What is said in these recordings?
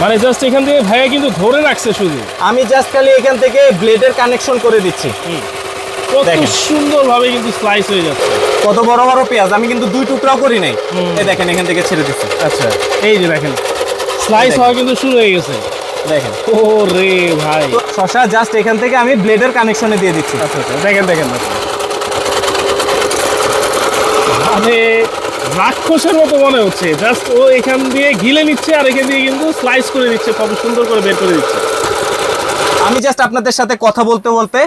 মানে জাস্ট এখান থেকে ভাইয়া কিন্তু ধরে রাখছে শুধু, আমি জাস্ট খালি এখান থেকে ব্লেডের কানেকশন করে দিচ্ছি। কত সুন্দর ভাবে কিন্তু স্লাইস হয়ে যাচ্ছে। কত বড় বড় পেঁয়াজ, আমি কিন্তু 2 টুকরাও করি নাই। এই দেখেন এখান থেকে ছেড়ে দিচ্ছি। আচ্ছা এই যে দেখেন স্লাইস হওয়া কিন্তু শুরু হয়ে গেছে। দেখেন ও রে ভাই, শসা জাস্ট এখান থেকে আমি ব্লেডের কানেকশনে দিয়ে দিচ্ছি। আচ্ছা আচ্ছা দেখেন দেখেন মানে রাক্ষসের মতো মনে হচ্ছে। জাস্ট ও এখান দিয়ে গিলে নিচ্ছে আর এখান দিয়ে কিন্তু স্লাইস করে দিচ্ছে, কত সুন্দর করে বের করে দিচ্ছে। আমি জাস্ট আপনাদের সাথে কথা বলতে বলতে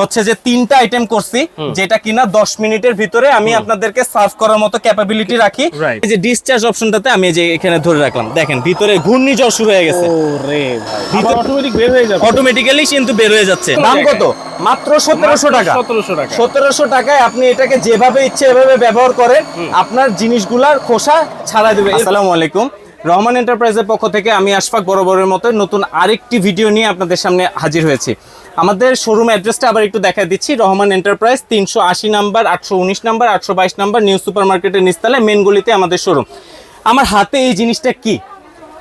হচ্ছে যে 3টা আইটেম করছি, যেটা কিনা 10 মিনিটের ভিতরে আমি আপনাদেরকে সার্ভ করার মতো ক্যাপাবিলিটি রাখি। এই যে ডিসচার্জ অপশনটাতে আমি যে এখানে ধরে রাখলাম, দেখেন ভিতরে ঘূর্ণিঝড় শুরু হয়ে গেছে। ও রে ভাই, আবার অটোমেটিক বের হয়ে যাবে, অটোমেটিক্যালি কিন্তু বের হয়ে যাচ্ছে। দাম কত? মাত্র 1700 টাকা। 1700 টাকায় আপনি এটাকে যেভাবে ইচ্ছে এভাবে ব্যবহার করেন, আপনার জিনিসগুলার খোসা ছাড়া দেবে। আসসালামু আলাইকুম, রহমান এন্টারপ্রাইজের পক্ষ থেকে আমি আশফাক বরাবরের মতো নতুন আরেকটি ভিডিও নিয়ে আপনাদের সামনে হাজির হয়েছি। আমাদের শোরুম অ্যাড্রেসটা আবার একটু দেখা দিচ্ছি। Rahman enterprise 380 number, 819 number, 822 number, new super মার্কেটের নিচতলায় মেন গলিতে আমাদের শোরুম। আমার হাতে এই জিনিসটা কি?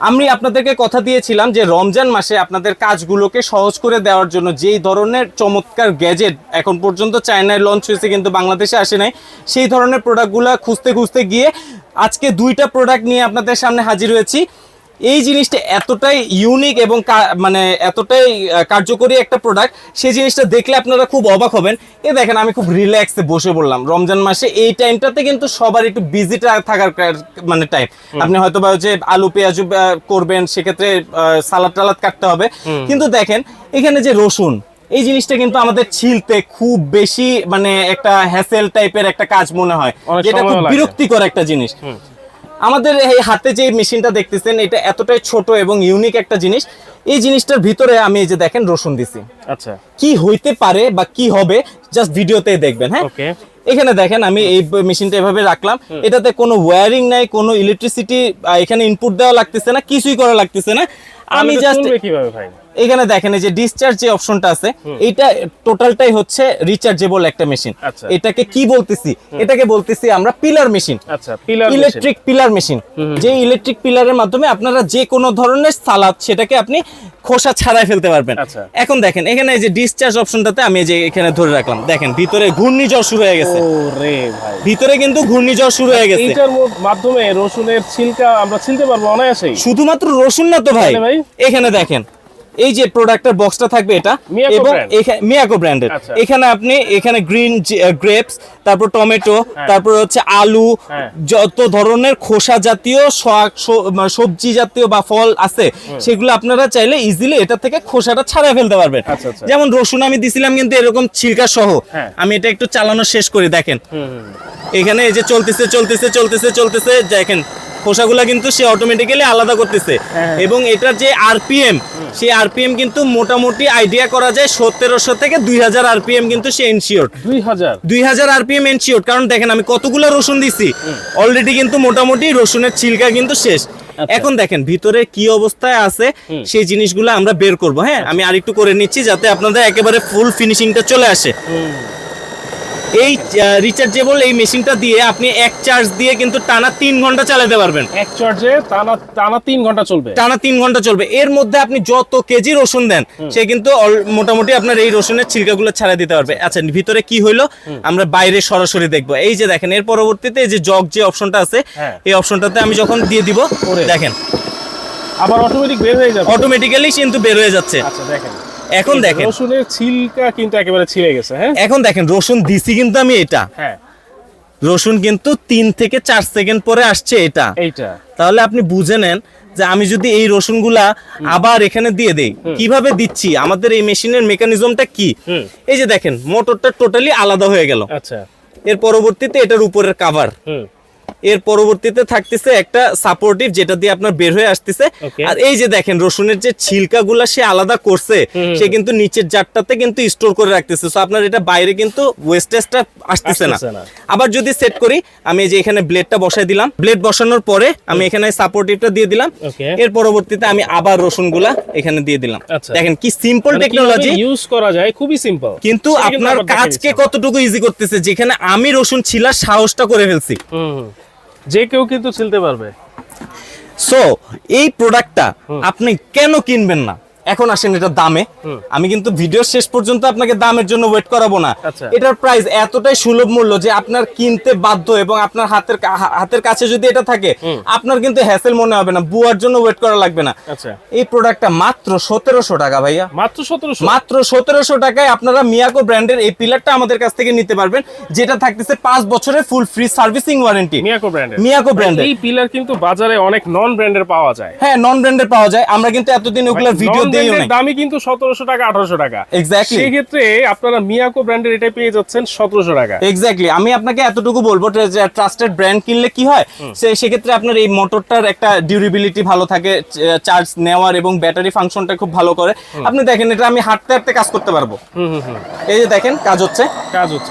আমি আপনাদেরকে কথা দিয়েছিলাম যে রমজান মাসে আপনাদের কাজগুলোকে সহজ করে দেওয়ার জন্য যেই ধরনের চমৎকার গ্যাজেট এখন পর্যন্ত চায়নায় লঞ্চ হয়েছে কিন্তু বাংলাদেশে আসে নাই, সেই ধরনের প্রোডাক্টগুলো খুঁজতে খুঁজতে গিয়ে আজকে 2টা প্রোডাক্ট নিয়ে আপনাদের সামনে হাজির হয়েছি। এই জিনিসটা এতটাই ইউনিক এবং মানে এতটাই কার্যকরী একটা প্রোডাক্ট, সেই জিনিসটা দেখলে আপনারা খুব অবাক হবেন। এই দেখেন আমি খুব রিল্যাক্সে বসে বললাম। রমজান মাসে এই টাইমটাতে কিন্তু সবার একটু বিজি থাকার মানে টাইম। আপনি হয়তো বা যে আলু পেঁয়াজ করবেন, সেক্ষেত্রে সালাদ টালাদ কাটতে হবে, কিন্তু দেখেন এখানে যে রসুন, এই জিনিসটা কিন্তু আমাদের ছিলতে খুব বেশি মানে একটা হ্যাসেল টাইপের একটা কাজ মনে হয়, যেটা খুব বিরক্তিকর একটা জিনিস। আমাদের এই হাতে যে মেশিনটা দেখতেছেন, এটা এতটাই ছোট এবং ইউনিক একটা জিনিস। এই জিনিসটার ভিতরে আমি এই যে দেখেন রসুন দিছি। আচ্ছা, কি হইতে পারে বা কি হবে জাস্ট ভিডিওতে দেখবেন। হ্যাঁ, এখানে দেখেন আমি এই মেশিনটা এভাবে রাখলাম, এটাতে কোনো ওয়্যারিং নাই, কোনো ইলেকট্রিসিটি এখানে ইনপুট দেওয়া লাগতেছে না, কিছুই করা লাগতেছে না। আমি জাস্ট কিভাবে ভাই, এখানে দেখেন এই যে ডিসচার্জ যে অপশনটা আছে, এটা টোটালটাই হচ্ছে রিচার্জেবল একটা মেশিন। এটাকে কি বলতেছি? এটাকে বলতেছি আমরা পিলার মেশিন। আচ্ছা, পিলার, ইলেকট্রিক পিলার মেশিন। যে ইলেকট্রিক পিলারের মাধ্যমে আপনারা যে কোনো ধরনের সালাদ সেটাকে আপনি খোসা ছাড়াই ফেলতে পারবেন। এখন দেখেন এখানে এই যে ডিসচার্জ অপশনটাতে আমি যে এখানে ধরে রাখলাম, দেখেন ভিতরে ঘূর্ণিঝড় শুরু হয়ে গেছে। ওরে ভাই, ভিতরে কিন্তু ঘূর্ণিঝড় শুরু হয়ে গেছে। এটার মাধ্যমে রসুনের ছিলকা আমরা ছিলতে পারবো অনায়াসেই। শুধুমাত্র রসুন না তো ভাই, এখানে দেখেন এই যে প্রোডাক্টের বক্সটা থাকবে এটা, এবং মিয়াকো ব্র্যান্ডের। এখানে আপনি এখানে গ্রিন গ্রেপস, তারপর টমেটো, তারপর হচ্ছে আলু, যত ধরনের খোসা জাতীয় সবজি জাতীয় বা ফল আছে, সেগুলো আপনারা চাইলে ইজিলি এটা থেকে খোসাটা ছাড়াই ফেলতে পারবেন। যেমন রসুন আমি দিছিলাম কিন্তু এরকম ছিলকা সহ। আমি এটা একটু চালানো শেষ করি, দেখেন এখানে এই যে চলতেছে চলতেছে চলতেছে চলতেছে, দেখেন খোসাগুলা কিন্তু সে অটোমেটিক্যালি আলাদা করতেছে। এবং এটার যে আরপিএম, সেই আরপিএম কিন্তু মোটামুটি আইডিয়া করা যায় 1700 থেকে 2000 আরপিএম কিন্তু সে এনশিওর। 2000 RPM ensure. কারণ দেখেন আমি কতগুলো রসুন দিছি, অলরেডি কিন্তু মোটামুটি রসুনের ছিলকা কিন্তু শেষ। এখন দেখেন ভিতরে কি অবস্থায় আছে সেই জিনিসগুলো আমরা বের করব। হ্যাঁ, আমি আরেকটু করে নিচ্ছি যাতে আপনাদের একেবারে ফুল ফিনিশিংটা চলে আসে। এই রিচার্জেবল এই মেশিনটা দিয়ে আপনি এক চার্জ দিয়ে কিন্তু টানা 3 ঘন্টা চালাতে পারবেন। এক চার্জে টানা 3 ঘন্টা চলবে, টানা 3 ঘন্টা চলবে। এর মধ্যে আপনি যত কেজি রসুন দেন, সে কিন্তু মোটামুটি আপনার এই রসুনের ছিলকাগুলো ছাড়া দিতে পারবে। আচ্ছা, ভিতরে কি হইলো আমরা বাইরে সরাসরি দেখবো। এই যে দেখেন এর পরবর্তীতে এই যে জগ যে অপশনটা আছে, এই অপশনটাতে আমি যখন দিয়ে দিব, দেখেন আবার অটোমেটিক বের হয়ে যাবে, অটোমেটিক্যালি কিন্তু বের হয়ে যাচ্ছে। আচ্ছা দেখেন, এখন দেখেন রসুনের ছিলকা কিন্তু একেবারে ছিঁড়ে গেছে। হ্যাঁ, এখন দেখেন রসুন দিছি কিন্তু আমি এটা, রসুন কিন্তু 3 থেকে 4 সেকেন্ড পরে আসছে এটা। তাহলে আপনি বুঝে নেন যে আমি যদি এই রসুনগুলা আবার এখানে দিয়ে দেই, কিভাবে দিচ্ছি, আমাদের এই মেশিনের মেকানিজমটা কি। এই যে দেখেন মোটরটা টোটালি আলাদা হয়ে গেল। আচ্ছা, এর পরবর্তীতে এটার উপরের কাভার, এর পরবর্তীতে থাকতেছে একটা সাপোর্টিভ যেটা দিয়ে আপনার বের হয়ে আসতেছে। আর এই যে দেখেন রসুনের যে ছিলকাগুলা সে আলাদা করছে, সে কিন্তু নিচের জারটাতে কিন্তু স্টোর করে রাখতেছে। সো আপনার এটা বাইরে কিন্তু ওয়েস্টেজটা আসতেছে না। আবার যদি সেট করি, আমি এই যে এখানে ব্লেডটা বসাই দিলাম, ব্লেড বসানোর পরে আমি এখানে সাপোর্টিভটা দিয়ে দিলাম, এর পরবর্তীতে আমি আবার রসুনগুলা এখানে দিয়ে দিলাম। দেখেন কি সিম্পল টেকনোলজি ইউজ করা যায়, খুবই সিম্পল, কিন্তু আপনার কাজকে কতটুকু ইজি করতেছে। যেখানে আমি রসুন ছিলার সাহসটা করে ফেলছি, যে কেউ কিন্তু ছিলতে পারবে। সো এই প্রোডাক্টটা আপনি কেন কিনবেন না? এখন আসেন এটা দামে, আমি কিন্তু ভিডিও শেষ পর্যন্ত আপনাকে দামের জন্য ওয়েট করাবো না। আচ্ছা। এটার প্রাইস এতটাই সুলভ মূল্য যে আপনার কিনতে বাধ্য, এবং আপনার হাতের কাছে যদি এটা থাকে আপনার কিন্তু হ্যাসেল মনে হবে না, বুয়ার জন্য ওয়েট করা লাগবে না। আচ্ছা, এই প্রোডাক্টটা মাত্র 1700 টাকা ভাইয়া, মাত্র 1700, মাত্র 1700 টাকায় আপনারা মিয়াকো ব্র্যান্ডের এই পিলারটা আমাদের কাছ থেকে নিতে পারবেন, যেটা থাকতেছে 5 বছরের full free servicing warranty. Miyako ব্র্যান্ডের, মিয়াকো ব্র্যান্ডের এই পিলার কিন্তু বাজারে অনেক নন ব্র্যান্ডের পাওয়া যায়। হ্যাঁ, নন ব্র্যান্ডের পাওয়া যায়, আমরা কিন্তু এতদিন ওগুলোর ভিডিও দেইও না। দামই কিন্তু 1700 টাকা 1800 টাকা। এক্স্যাক্টলি, সেই ক্ষেত্রে আপনারা মিয়াকো ব্র্যান্ডের এটা পেয়ে যাচ্ছেন 1700 টাকা। এক্স্যাক্টলি, আমি আপনাকে এতটুকু বলবো যে ট্রাস্টেড ব্র্যান্ড কিনলে কি হয়, সেক্ষেত্রে আপনার এই মোটরটার একটা ডিউরেবিলিটি ভালো থাকে, চার্জ নেওয়ার এবং ব্যাটারি ফাংশনটা খুব ভালো করে। আপনি দেখেন এটা আমি হাঁটতে হাঁটতে কাজ করতে পারবো। এই যে দেখেন কাজ হচ্ছে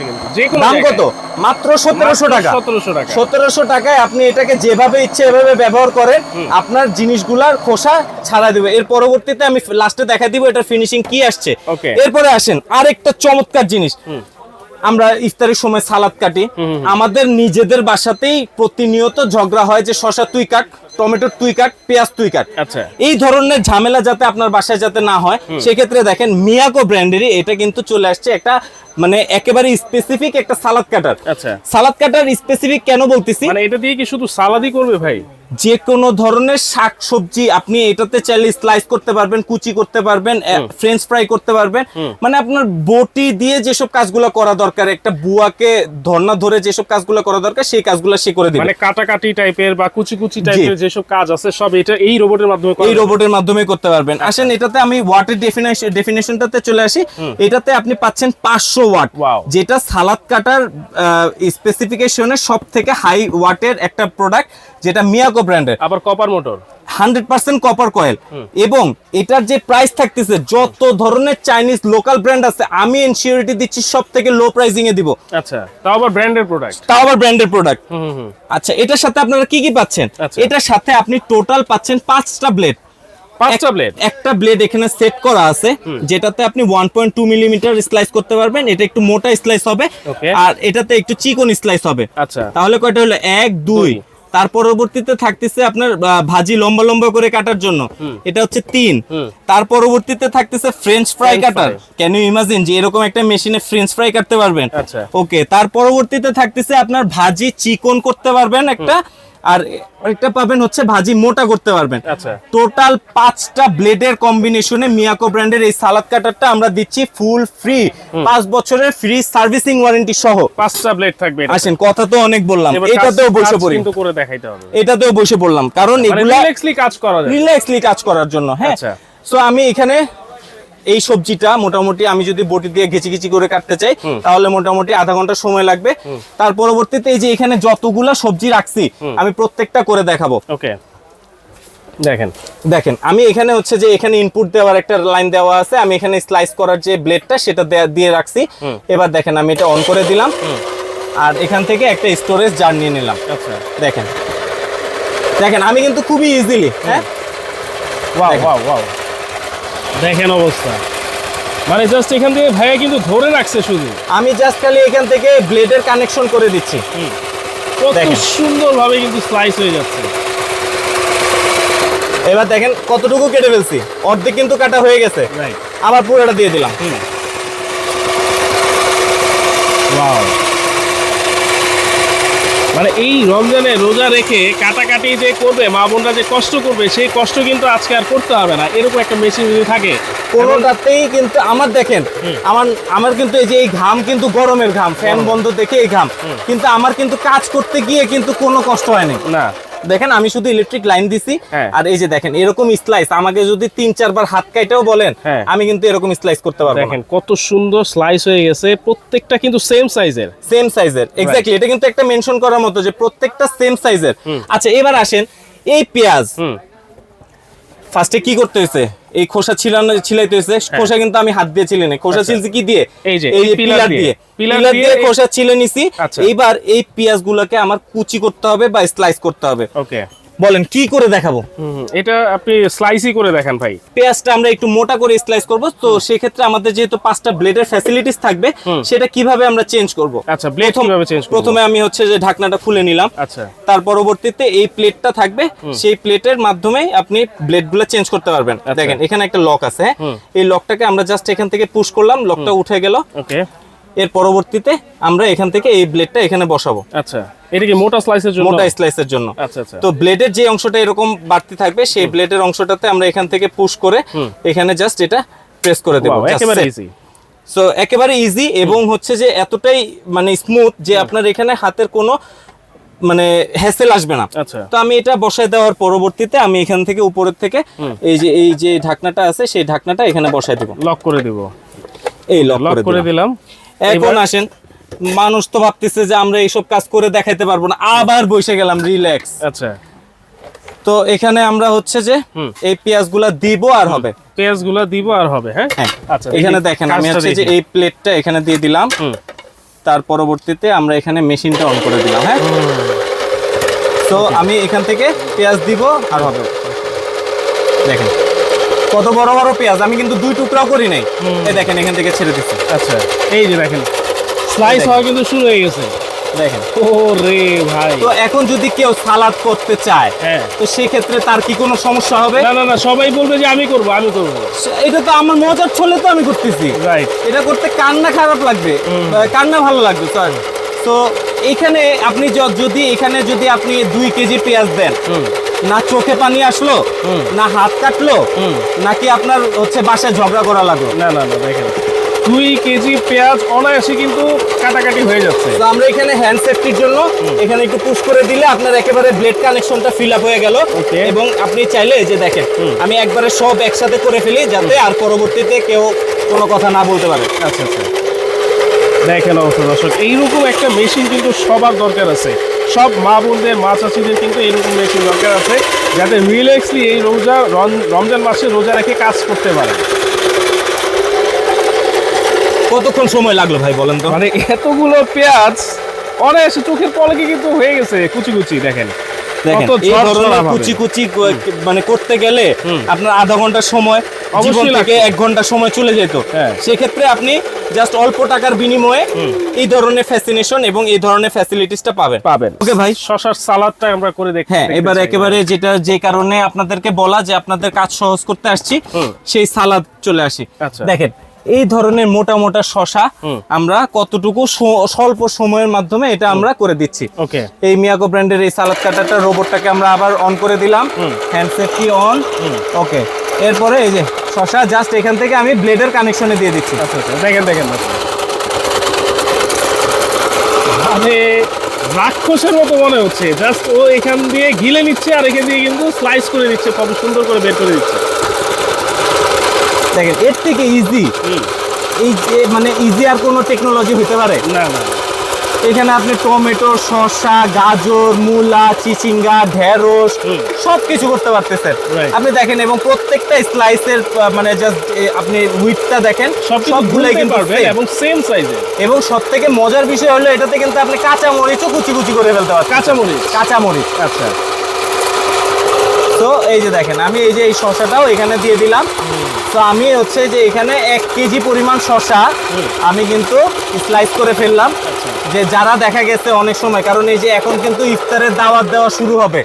কিন্তু যে কোনো দাম কত? মাত্র 1700 টাকা। 1700 টাকা। 1700 টাকায় আপনি এটাকে যেভাবে ইচ্ছে এভাবে ব্যবহার করেন, আপনার জিনিসগুলার খোসা ছাড়া দিবে। এর পরবর্তীতে আমি লাস্টে দেখা দিব এটার ফিনিশিং কি আসছে। Okay. এরপরে আসেন আরেকটা চমৎকার জিনিস, আমরা ইফতারের সময় সালাদ কাটি, আমাদের নিজেদের বাসাতেই প্রতিনিয়ত ঝগড়া হয় যে শসা তুই কাট, টমেটো তুই কাট, পেঁয়াজ তুই কাট। আচ্ছা, এই ধরনের ঝামেলা যাতে আপনার বাসায় যাতে না হয়, সেক্ষেত্রে দেখেন মিয়াকো ব্র্যান্ডেরই এটা কিন্তু চলে আসছে একটা মানে একেবারে স্পেসিফিক একটা সালাদ কাটার। আচ্ছা, সালাদ কাটার স্পেসিফিক কেন বলতেছি, মানে এটা দিয়ে কি শুধু সালাদই করবে ভাই? যে কোনো ধরনের শাক সবজি আপনি এটাতে চাইলে স্লাইস করতে পারবেন, কুচি করতে পারবেন, ফ্রেঞ্চ ফ্রাই করতে পারবেন। মানে আপনার বটি দিয়ে যেসব কাজগুলো করা দরকার, একটা বুয়াকে ধর্না ধরে যেসব কাজগুলো করা দরকার সেই কাজগুলো সে করে দিবে। মানে কাটাকাটি টাইপের বা কুচি কুচি টাইপের যেসব কাজ আছে সব এটা এই রোবটের মাধ্যমে এই রোবটের মাধ্যমে করতে পারবেন। আসেন এটাতে আমি ওয়াটের ডেফিনেশনটাতে চলে আসি। এটাতে আপনি পাচ্ছেন 500 ওয়াট, Wow. যেটা সালাদ কাটার স্পেসিফিকেশনের সব থেকে হাই ওয়াটের একটা প্রোডাক্ট, যেটা মিয়াকো ব্র্যান্ডের। আবার কপার মোটর, 100% কপার কয়েল, এবং এটার যে প্রাইস থাকতেছে যত ধরনের চাইনিজ লোকাল ব্র্যান্ড আছে আমি ইনসিওরিটি দিচ্ছি সব থেকে লো প্রাইসিং এ দিব। আচ্ছা, তাও আবার ব্র্যান্ডের প্রোডাক্ট, তাও আবার ব্র্যান্ডের প্রোডাক্ট। আচ্ছা, এটার সাথে আপনারা কি কি পাচ্ছেন? আচ্ছা। এটার সাথে আপনি টোটাল পাচ্ছেন 5টা ব্লেড। 5টা ব্লেড, একটা ব্লেড এখানে সেট করা আছে, যেটাতে আপনি 1.2 মিলিমিটার স্লাইস করতে পারবেন। এটা একটু মোটা স্লাইস হবে, Okay. আর এটাতে একটু চিকন স্লাইস হবে। আচ্ছা, তাহলে কয়টা হলো? 1 2। তার পরবর্তীতে থাকতেছে আপনার ভাজি লম্বা লম্বা করে কাটার জন্য, এটা হচ্ছে 3। তার পরবর্তীতে থাকতেছে French fry cutter. Can you imagine যে এরকম একটা মেশিনে ফ্রেঞ্চ ফ্রাই কাটতে পারবেন? আচ্ছা, ওকে। তার পরবর্তীতে থাকতেছে আপনার ভাজি চিকন করতে পারবেন একটা, আর একটা পাবেন হচ্ছে ভাজি মোটা করতে পারবেন। আচ্ছা, টোটাল 5টা ব্লেডের কম্বিনেশনে মিয়াকো ব্র্যান্ডের এই সালাদ কাটারটা আমরা দিচ্ছি ফুল ফ্রি, 5 বছরের ফ্রি সার্ভিসিং ওয়ারেন্টি সহ। 5টা ব্লেড থাকবে। আসেন, কথা তো অনেক বললাম, এটাতেও বসে পড়ি, কিন্তু করে দেখাইতে হবে। এটাতেও বসে পড়লাম কারণ এগুলা রিল্যাক্সলি কাজ করা যায়, রিল্যাক্সলি কাজ করার জন্য। হ্যাঁ, আচ্ছা। সো আমি এখানে এই সবজিটা মোটামুটি আমি যদি বটি দিয়ে ঘেচি ঘেচি করে কাটতে চাই তাহলে মোটামুটি আধা ঘন্টা সময় লাগবে। তার পরবর্তীতে এই যে এখানে যতগুলা সবজি রাখছি আমি প্রত্যেকটা করে দেখাবো। ওকে, দেখেন দেখেন আমি এখানে হচ্ছে যে এখানে ইনপুট দেওয়ার একটা লাইন দেওয়া আছে, আমি এখানে স্লাইস করার যে ব্লেডটা সেটা দিয়ে রাখছি। এবার দেখেন আমি এটা অন করে দিলাম, আর এখান থেকে একটা স্টোরেজ জার নিয়ে নিলাম। আচ্ছা, দেখেন দেখেন আমি কিন্তু খুবই ইজিলি, হ্যাঁ, ওয়াও ওয়াও ওয়াও, দেখেন অবস্থা, মানে জাস্ট এখান থেকে ভাইয়া কিন্তু ধরে রাখছে শুধু, আমি জাস্ট খালি এখান থেকে ব্লেডের কানেকশন করে দিচ্ছি। কত দেখেন। সুন্দরভাবে কিন্তু স্লাইস হয়ে যাচ্ছে। এবার দেখেন কতটুকু কেটে ফেলছি, অর্ধেক কিন্তু কাটা হয়ে গেছে, রাইট, আবার পুরোটা দিয়ে দিলাম। ওয়াও, মানে এই রমজানে রোজা রেখে কাটাকাটি যে করবে মা বোনরা যে কষ্ট করবে সেই কষ্ট কিন্তু আজকে আর করতে হবে না, এরকম একটা মেশিন যদি থাকে। কোনোটাতেই কিন্তু আমার দেখেন আমার কিন্তু এই যে এই ঘাম কিন্তু গরমের ঘাম, ফ্যান বন্ধ দেখে এই ঘাম, কিন্তু আমার কিন্তু কাজ করতে গিয়ে কিন্তু কোনো কষ্ট হয়নি না। দেখেন আমি শুধু ইলেকট্রিক লাইন দিছি, হ্যাঁ। আর এই যে দেখেন এরকম স্লাইস আমাকে যদি 3-4 বার হাত কাটাও বলেন, হ্যাঁ। আমি কিন্তু এরকম স্লাইস করতে পারবো। দেখেন কত সুন্দর স্লাইস হয়ে গেছে, প্রত্যেকটা কিন্তু সেম সাইজের, সেম সাইজের, এক্স্যাক্টলি। এটা কিন্তু একটা মেনশন করার মতো যে প্রত্যেকটা সেম সাইজের। আচ্ছা, এবার আসেন এই পেঁয়াজ ফার্স্টে কি করতে হয়েছে, এই খোসা ছিলাইতে হয়েছে। খোসা কিন্তু আমি হাত দিয়ে ছিলে নাই, খোসা ছিলছি কি দিয়ে, এই যে পিলার দিয়ে, পিলার দিয়ে খোসা ছিলে নিছি। এইবার এই পেঁয়াজ গুলোকে আমার কুচি করতে হবে বা স্লাইস করতে হবে। ওকে, বলেন কি করে দেখাবো? এটা আপনি স্লাইসই করে দেখান ভাই। পেঁয়াজটা আমরা একটু মোটা করে স্লাইস করব, তো সেক্ষেত্রে আমাদের যেহেতু 5টা ব্লেডের ফ্যাসিলিটিস থাকবে, সেটা কিভাবে আমরা চেঞ্জ করব? আচ্ছা, ব্লেড কিভাবে চেঞ্জ করব? প্রথমে আমি হচ্ছে যে ঢাকনাটা খুলে নিলাম। আচ্ছা, তার পরবর্তীতে এই প্লেটটা থাকবে, সেই প্লেটের মাধ্যমে আপনি ব্লেডগুলো চেঞ্জ করতে পারবেন। দেখেন এখানে একটা লক আছে, এই লকটাকে আমরা জাস্ট এখান থেকে পুশ করলাম, লকটা উঠে গেল। ওকে, এর পরবর্তীতে আমরা এখান থেকে এই ব্লেডটা এখানে বসাবো। আচ্ছা, এটা কি মোটা স্লাইসের জন্য? মোটা স্লাইসের জন্য। আচ্ছা আচ্ছা। তো ব্লেডের যে অংশটা এরকম বাড়তি থাকবে, সেই ব্লেডের অংশটাতে আমরা এখান থেকে পুশ করে এখানে জাস্ট এটা প্রেস করে দেব। একেবারে ইজি। সো একেবারে ইজি, এবং হচ্ছে যে এতটাই মানে স্মুথ যে আপনার এখানে হাতের কোনো মানে হ্যাসেল আসবে না। আচ্ছা, তো আমি এটা বসায় দেওয়ার পরবর্তীতে আমি এখান থেকে উপরের থেকে এই যে ঢাকনাটা আছে, সেই ঢাকনাটা এখানে বসায় দেব, লক করে দিব। এই লক করে দিলাম। এখন আসেন, মানুষ তো ভাবতেছে যে আমরা এইসব কাজ করে দেখাইতে পারবো না, আবার বসে গেলাম রিল্যাক্স। আচ্ছা, তো এখানে আমরা হচ্ছে যে এই পেঁয়াজগুলা দিব আর হবে, পেঁয়াজগুলো দিব আর হবে। হ্যাঁ, আচ্ছা, এখানে দেখেন আমি হচ্ছে যে এই প্লেটটা এখানে দিয়ে দিলাম, তার পরবর্তীতে আমরা এখানে মেশিনটা অন করে দিলাম। হ্যাঁ, তো আমি এখান থেকে পেঁয়াজ দিব আর হবে। দেখেন কত বড় বড় পেঁয়াজ, আমি কিন্তু 2 টুকরাও করি নাই। এই দেখেন এখান থেকে ছেড়ে দিচ্ছি। আচ্ছা, এই যে দেখেন স্লাইস হওয়া কিন্তু শুরু হয়ে গেছে। দেখেন, ও রে ভাই। তো এখন যদি কেউ সালাদ করতে চায়, হ্যাঁ, তো সেই ক্ষেত্রে তার কি কোনো সমস্যা হবে? না না না, সবাই বলবে যে আমি করব। এটা তো আমার মজার ছলে তো আমি করতেছি, রাইট। এটা করতে কান্না খারাপ লাগবে, কান্না ভালো লাগবে স্যার। তো এখানে আপনি যদি আপনি 2 কেজি পেঁয়াজ দেন, না চোখে পানি আসলো, না হাত কাটলো, নাকি আপনার হচ্ছে বাসায় ঝগড়া করা লাগলো? না না না, দেখেন 2 কেজি পেঁয়াজ অনায়াসে কিন্তু কাটাকাটি হয়ে যাচ্ছে। তো আমরা এখানে হ্যান্ড সেফটির জন্য এখানে একটু পুশ করে দিলে আপনার একেবারে ব্লেড কানেকশনটা ফিল আপ হয়ে গেল। এবং আপনি চাইলে এই যে দেখেন আমি একবারে সব একসাথে করে ফেলি, যাতে আর পরবর্তীতে কেউ কোনো কথা না বলতে পারে। আচ্ছা আচ্ছা, দেখেন অবশ্য দর্শক, এইরকম একটা মেশিন কিন্তু সবার দরকার আছে। সব মা বোনদের, মা চাষিদের কিন্তু এইরকম মেশিন দরকার আছে, যাতে রিল্যাক্সলি এই রমজান মাসে রোজা রেখে কাজ করতে পারে। কতক্ষণ সময় লাগলো ভাই বলেন তো? মানে এতগুলো পেঁয়াজ অনায়াসে চোখের পলকে কিন্তু হয়ে গেছে কুচি কুচি। দেখেন এই ধরনের কুচি কুচি মানে করতে গেলে আপনার আধা ঘন্টা সময়, জীবন থেকে 1 ঘন্টা সময় চলে যেত। সেক্ষেত্রে আপনি জাস্ট অল্প টাকার বিনিময়ে এই ধরনের ফ্যাসিনেশন এবং এই ধরনের ফ্যাসিলিটিসটা পাবেন। ওকে ভাই, শসার সালাদটা আমরা করে দেখি। হ্যাঁ, এবার একেবারে যে কারণে আপনাদেরকে বলা যে আপনাদের কাজ সহজ করতে আসছি, সেই সালাদ চলে আসি। দেখেন এই ধরনের মোটা মোটা শসা আমরা কতটুকু স্বল্প সময়ের মাধ্যমে এটা আমরা করে দিচ্ছি। ওকে, এই মিয়াকো ব্র্যান্ডের এই সালাদ কাটারটা রোবটটাকে আমরা আবার অন করে দিলাম, হ্যান্ড সেফটি অন। ওকে, এরপরে এই যে শসা জাস্ট এখান থেকে আমি ব্লেডের কানেকশনে দিয়ে দিচ্ছি। আচ্ছা আচ্ছা, দেখেন মানে রাক্ষসের মতো মনে হচ্ছে। জাস্ট ও এখান দিয়ে গিলে নিচ্ছে আর এখান দিয়ে কিন্তু স্লাইস করে দিচ্ছে, কত সুন্দর করে বের করে দিচ্ছে। দেখেন এর থেকে ইজি, এই যে মানে ইজি আর কোনো টেকনোলজি হতে পারে না না। এখানে আপনি টমেটো, শসা, গাজর, মূলা, চিচিঙ্গা, ঢেঁড়স সবকিছু করতে পারতেছেন আপনি। দেখেন এবং প্রত্যেকটা স্লাইসের মানে জাস্ট আপনি উইডথটা দেখেন, সবগুলাই কিন্তু পারবেন এবং সেম সাইজের। এবং সবথেকে মজার বিষয় হলো এটাতে কিন্তু আপনি কাঁচা মরিচও কুচি কুচি করে ফেলতে পারবেন। কাঁচা মরিচ। আচ্ছা, তো এই যে দেখেন আমি এই যে এই শসাটাও এখানে দিয়ে দিলাম। তো আমি হচ্ছে যে এখানে 1 কেজি পরিমাণ শসা আমি কিন্তু স্লাইস করে ফেললাম। যে যারা দেখা গেছে অনেক সময়, কারণ এই যে এখন কিন্তু ইফতারের দাওয়াত দেওয়া শুরু হবে,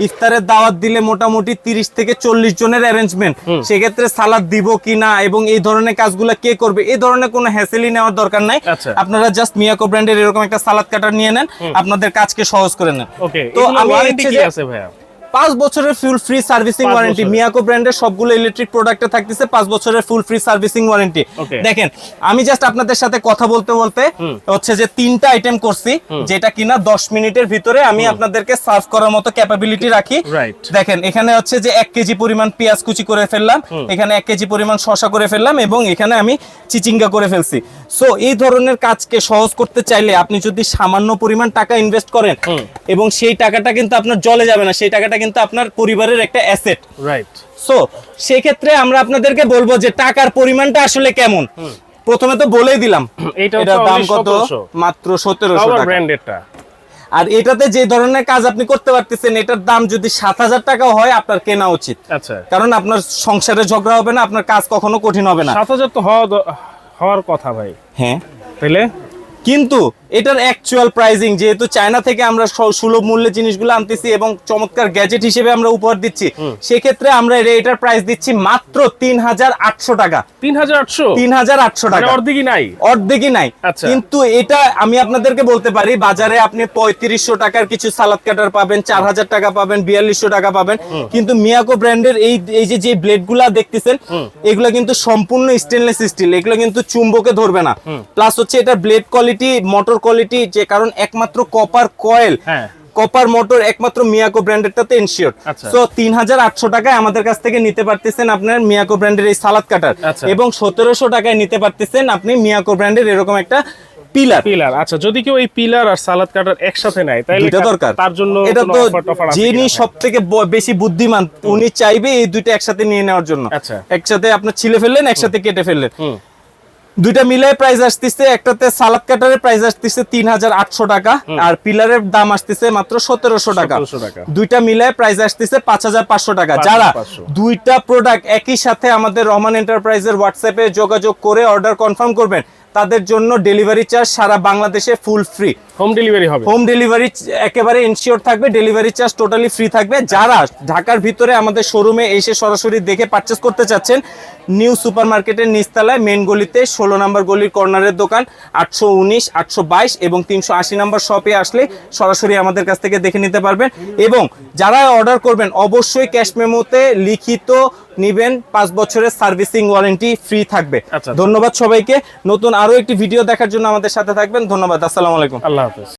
ইফতারের দাওয়াত দিলে মোটামুটি 30 থেকে 40 জনের অ্যারেঞ্জমেন্ট, সেক্ষেত্রে সালাদ দিব কিনা এবং এই ধরনের কাজগুলো কে করবে, এই ধরনের কোনো হ্যাসেলই নেওয়ার দরকার নাই। আপনারা জাস্ট মিয়াকো ব্র্যান্ডের এরকম একটা সালাদ কাটার নিয়ে নেন, আপনাদের কাজকে সহজ করে নেন। তো আমি ওয়ারেন্টি কি আছে ভাইয়া? 5 বছরের full free servicing warranty. Miyako ব্র্যান্ডের সবগুলো ইলেকট্রিক প্রোডাক্টে থাকতেছে 5 বছরের ফুল ফ্রি সার্ভিসিং ওয়ারেন্টি। দেখেন আমি জাস্ট আপনাদের সাথে কথা বলতে হচ্ছে যে 3টা আইটেম করছি, যেটা কিনা 10 মিনিটের ভিতরে আমি আপনাদেরকে সার্ভ করার মতো ক্যাপাবিলিটি রাখি। দেখেন এখানে হচ্ছে যে 1 কেজি পরিমাণ পেঁয়াজ কুচি করে ফেললাম, এখানে 1 কেজি পরিমাণ শসা করে ফেললাম এবং এখানে আমি চিচিঙ্গা করে ফেলছি। সো এই ধরনের কাজকে সহজ করতে চাইলে আপনি যদি সামান্য পরিমাণ টাকা ইনভেস্ট করেন এবং সেই টাকাটা কিন্তু আপনার জলে যাবে না, সেই টাকাটা কিন্তু আপনার পরিবারের একটা অ্যাসেট। রাইট। সো সেই ক্ষেত্রে আমরা আপনাদেরকে বলবো যে টাকার পরিমাণটা আসলে কেমন। প্রথমে তো বলেই দিলাম এটার দাম কত, মাত্র 1700 টাকা। ব্র্যান্ডেডটা আর এটাতে যে ধরনের কাজ আপনি করতে পারতেছেন, এটার দাম যদি 7,000 টাকাও হয় আপনার কেনা উচিত। আচ্ছা, কারণ আপনার সংসারে ঝগড়া হবে না, আপনার কাজ কখনো কঠিন হবে না। 7,000 তো হওয়ার কথা ভাই। হ্যাঁ, তাইলে কিন্তু এটার অ্যাকচুয়াল প্রাইসিং, যেহেতু চায়না থেকে আমরা সুলভ মূল্যে জিনিসগুলো আনতেছি এবং চমৎকার গ্যাজেট হিসেবে আমরা উপহার দিচ্ছি, সেক্ষেত্রে আমরা এটার প্রাইস দিচ্ছি মাত্র 3,800 টাকা। 3,800 টাকা, অর্ধেকই নাই, অর্ধেকই নাই। আচ্ছা। কিন্তু এটা আমি আপনাদেরকে বলতে পারি, বাজারে আপনি 3500 টাকার কিছু সালাদ কাটার পাবেন, 4,000 টাকা পাবেন, 4200 টাকা পাবেন। কিন্তু মিয়াকো ব্র্যান্ডের এই যে ব্লেড গুলা দেখতেছেন, এগুলা কিন্তু সম্পূর্ণ স্টেনলেস স্টিল, এগুলো কিন্তু চুম্বকে ধরবে না। প্লাস হচ্ছে এটা ব্লেড কোয়ালিটি, মোটর কোয়ালিটি, যে কারণ একমাত্র কপার কয়েল, কপার মোটর একমাত্র মিয়াকো ব্র্যান্ডেরটাতে এনশিওর। সো 3,800 টাকায় আমাদের কাছ থেকে নিতে পারতেছেন আপনার মিয়াকো ব্র্যান্ডের এই সালাদ কাটার, এবং 1700 টাকায় নিতে পারতেছেন আপনি মিয়াকো ব্র্যান্ডের এরকম একটা পিলার। আচ্ছা, যদি কেউ এই পিলার আর সালাদ কাটার একসাথে নেয় তাহলে দুইটা দরকার, তার জন্য এটা তো যিনি সবথেকে বেশি বুদ্ধিমান উনি চাইবে এই দুইটা একসাথে নিয়ে নেওয়ার জন্য। আচ্ছা, একসাথে আপনি ছিলে ফেললেন, একসাথে কেটে ফেললেন, দুইটা মিলায় প্রাইস আসতেছে, একটাতে সালাদ কাটারের প্রাইস আসতেছে 3,800 টাকা, আর পিলারের দাম আসতেছে মাত্র 1700 টাকা। দুইটা মিলায় প্রাইস আসতেছে 5,500 টাকা। যারা দুইটা প্রোডাক্ট একই সাথে আমাদের রহমান এন্টারপ্রাইজের হোয়াটসঅ্যাপে যোগাযোগ করে অর্ডার কনফার্ম করবেন, তাদের জন্য ডেলিভারি চার্জ সারা বাংলাদেশে ফুল ফ্রি। হোম ডেলিভারি হবে, হোম ডেলিভারি একেবারে ইনশিওর থাকবে, ডেলিভারি চার্জ টোটালি ফ্রি থাকবে। যারা ঢাকার ভিতরে আমাদের শোরুমে এসে সরাসরি দেখে পারচেস করতে চাচ্ছেন, নিউ সুপার মার্কেটের নিচতলায় মেন গলিতে 16 নম্বর গলির কর্নারের দোকান, 819, 822 এবং 380 নম্বর শপে আসলে সরাসরি আমাদের কাছ থেকে দেখে নিতে পারবেন। এবং যারা অর্ডার করবেন অবশ্যই ক্যাশ মেমোতে লিখিত নিবেন, 5 বছরের সার্ভিসিং ওয়ারেন্টি ফ্রি থাকবে। ধন্যবাদ সবাইকে। নতুন আরো একটি ভিডিও দেখার জন্য আমাদের সাথে থাকবেন। ধন্যবাদ, আসসালামু আলাইকুম। আল্লাহ হাফেজ।